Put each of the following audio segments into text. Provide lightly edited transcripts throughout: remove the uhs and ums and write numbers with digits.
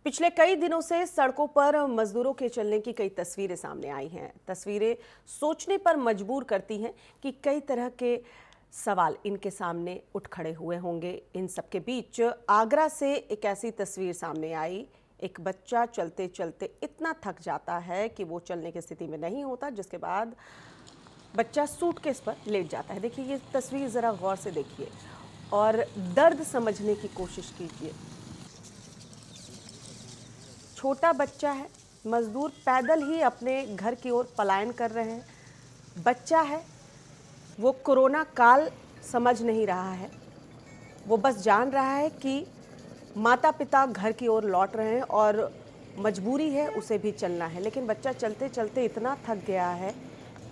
पिछले कई दिनों से सड़कों पर मजदूरों के चलने की कई तस्वीरें सामने आई हैं। तस्वीरें सोचने पर मजबूर करती हैं कि कई तरह के सवाल इनके सामने उठ खड़े हुए होंगे। इन सब के बीच आगरा से एक ऐसी तस्वीर सामने आई। एक बच्चा चलते चलते इतना थक जाता है कि वो चलने की स्थिति में नहीं होता, जिसके बाद बच्चा सूटकेस पर लेट जाता है। देखिए ये तस्वीर ज़रा गौर से देखिए और दर्द समझने की कोशिश कीजिए। छोटा बच्चा है, मजदूर पैदल ही अपने घर की ओर पलायन कर रहे हैं। बच्चा है, वो कोरोना काल समझ नहीं रहा है, वो बस जान रहा है कि माता पिता घर की ओर लौट रहे हैं और मजबूरी है उसे भी चलना है। लेकिन बच्चा चलते चलते इतना थक गया है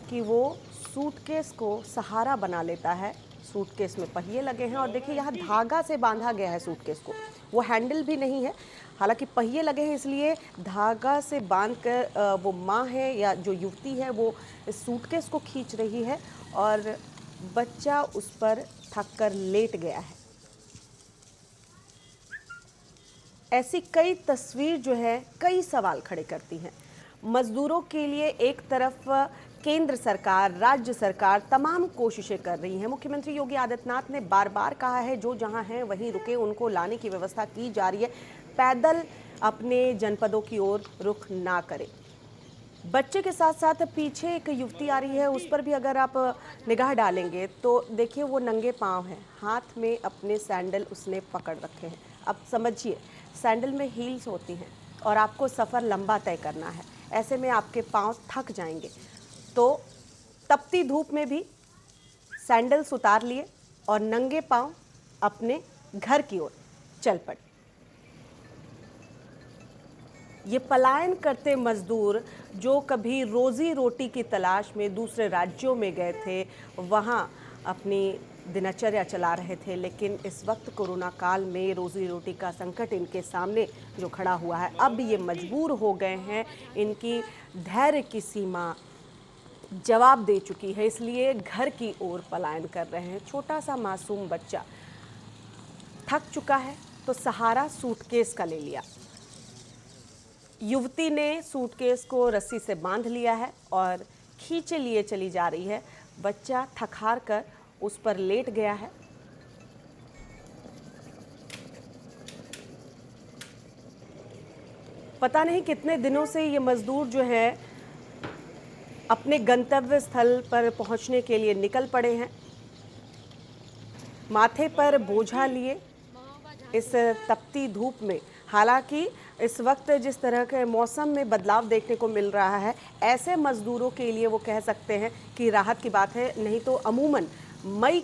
कि वो सूटकेस को सहारा बना लेता है। सूटकेस में पहिए लगे हैं और देखिए यहाँ धागा से बांधा गया है सूटकेस को, वो हैंडल भी नहीं है। हालांकि पहिए लगे हैं इसलिए धागा से बांधकर वो माँ है या जो युवती है वो इस सूटकेस को खींच रही है और बच्चा उस पर थक कर लेट गया है। ऐसी कई तस्वीर जो है कई सवाल खड़े करती हैं। मजदूरों के लिए एक तरफ केंद्र सरकार, राज्य सरकार तमाम कोशिशें कर रही हैं। मुख्यमंत्री योगी आदित्यनाथ ने बार बार कहा है जो जहां हैं वहीं रुके, उनको लाने की व्यवस्था की जा रही है। पैदल अपने जनपदों की ओर रुख ना करें। बच्चे के साथ साथ पीछे एक युवती आ रही है, उस पर भी अगर आप निगाह डालेंगे तो देखिए वो नंगे पांव है, हाथ में अपने सैंडल उसने पकड़ रखे हैं। अब समझिए, सैंडल में हील्स होती हैं और आपको सफ़र लंबा तय करना है, ऐसे में आपके पांव थक जाएंगे। तो तपती धूप में भी सैंडल्स उतार लिए और नंगे पांव अपने घर की ओर चल पड़े। ये पलायन करते मजदूर जो कभी रोजी रोटी की तलाश में दूसरे राज्यों में गए थे, वहाँ अपनी दिनचर्या चला रहे थे, लेकिन इस वक्त कोरोना काल में रोजी रोटी का संकट इनके सामने जो खड़ा हुआ है, अब ये मजबूर हो गए हैं। इनकी धैर्य की सीमा जवाब दे चुकी है, इसलिए घर की ओर पलायन कर रहे हैं। छोटा सा मासूम बच्चा थक चुका है तो सहारा सूटकेस का ले लिया। युवती ने सूटकेस को रस्सी से बांध लिया है और खींचे लिए चली जा रही है। बच्चा थक हार कर उस पर लेट गया है। पता नहीं कितने दिनों से ये मजदूर जो है अपने गंतव्य स्थल पर पहुंचने के लिए निकल पड़े हैं। माथे पर बोझा लिए इस तपती धूप में। हालांकि इस वक्त जिस तरह के मौसम में बदलाव देखने को मिल रहा है, ऐसे मजदूरों के लिए वो कह सकते हैं कि राहत की बात है। नहीं तो अमूमन मई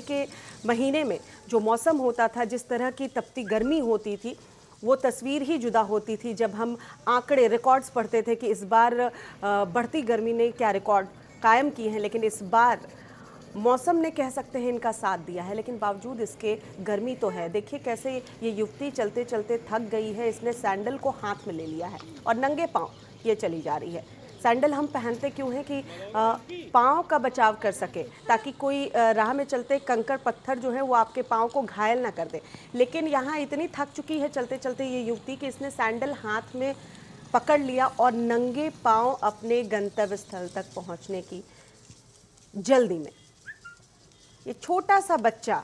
के महीने में जो मौसम होता था, जिस तरह की तपती गर्मी होती थी, वो तस्वीर ही जुदा होती थी। जब हम आंकड़े, रिकॉर्ड्स पढ़ते थे कि इस बार बढ़ती गर्मी ने क्या रिकॉर्ड कायम किए हैं, लेकिन इस बार मौसम ने कह सकते हैं इनका साथ दिया है। लेकिन बावजूद इसके गर्मी तो है। देखिए कैसे ये युवती चलते चलते थक गई है, इसने सैंडल को हाथ में ले लिया है और नंगे पांव ये चली जा रही है। सैंडल हम पहनते क्यों हैं कि पाँव का बचाव कर सके, ताकि कोई राह में चलते कंकड़ पत्थर जो है वो आपके पाँव को घायल ना कर दे। लेकिन यहाँ इतनी थक चुकी है चलते चलते ये युवती कि इसने सैंडल हाथ में पकड़ लिया और नंगे पाँव अपने गंतव्य स्थल तक पहुँचने की जल्दी में ये छोटा सा बच्चा।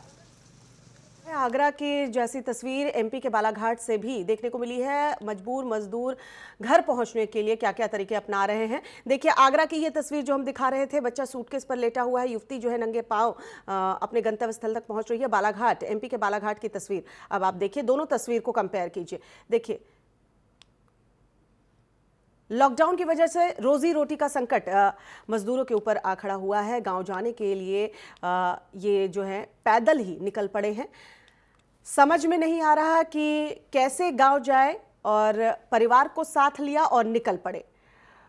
आगरा की जैसी तस्वीर एमपी के बालाघाट से भी देखने को मिली है। मजबूर मजदूर घर पहुंचने के लिए क्या क्या तरीके अपना रहे हैं। देखिए आगरा की ये तस्वीर जो हम दिखा रहे थे, बच्चा सूटकेस पर लेटा हुआ है, युवती जो है नंगे पांव अपने गंतव्य स्थल तक पहुंच रही है। बालाघाट, एमपी के बालाघाट की तस्वीर। अब आप देखिए, दोनों तस्वीर को कंपेयर कीजिए। देखिए लॉकडाउन की वजह से रोजी रोटी का संकट मजदूरों के ऊपर आ खड़ा हुआ है। गांव जाने के लिए ये जो है पैदल ही निकल पड़े हैं। समझ में नहीं आ रहा कि कैसे गांव जाए और परिवार को साथ लिया और निकल पड़े।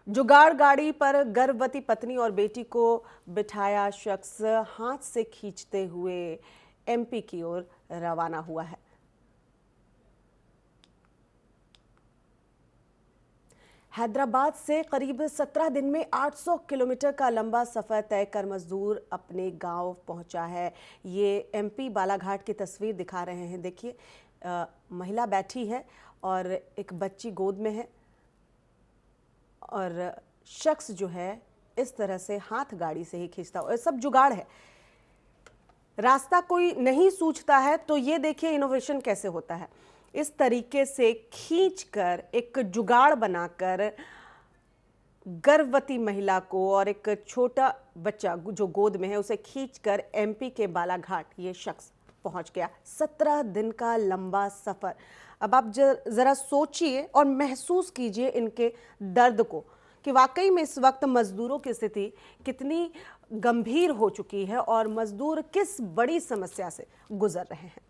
जुगाड़ गाड़ी पर गर्भवती पत्नी और बेटी को बिठाया शख्स हाथ से खींचते हुए एमपी की ओर रवाना हुआ है। हैदराबाद से करीब 17 दिन में 800 किलोमीटर का लंबा सफ़र तय कर मजदूर अपने गांव पहुंचा है। ये एमपी बालाघाट की तस्वीर दिखा रहे हैं। देखिए महिला बैठी है और एक बच्ची गोद में है और शख्स जो है इस तरह से हाथ गाड़ी से ही खींचता और सब जुगाड़ है। रास्ता कोई नहीं सूझता है तो ये देखिए इनोवेशन कैसे होता है। इस तरीके से खींचकर एक जुगाड़ बनाकर गर्भवती महिला को और एक छोटा बच्चा जो गोद में है उसे खींचकर एमपी के बालाघाट ये शख्स पहुंच गया। 17 दिन का लंबा सफर। अब आप जरा सोचिए और महसूस कीजिए इनके दर्द को कि वाकई में इस वक्त मजदूरों की स्थिति कितनी गंभीर हो चुकी है और मजदूर किस बड़ी समस्या से गुजर रहे हैं।